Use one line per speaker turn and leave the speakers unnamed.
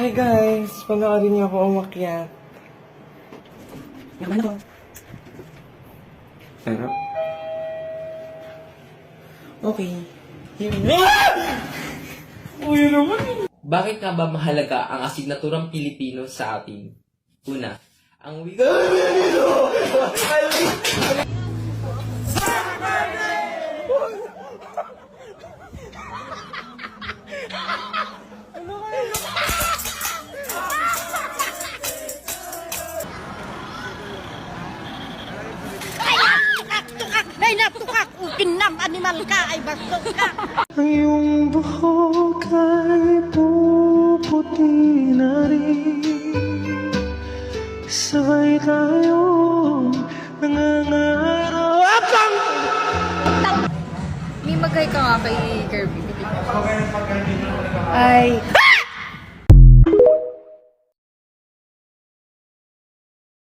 Hi guys! Panoorin niyo ako umakyat. Naman ako. Pero? Okay. Here we go! Uy, naman!
Bakit nga ba mahalaga ang asignaturang Pilipino sa atin? Una, ang wika...
Ay, natukak! Ukinam, animal ka! Ay, basto ka!
Ang iyong buhok ay puputi na rin. Sabay tayong nangangaraw. Apang!
May mag-hi ka nga kay Kirby.
Ay!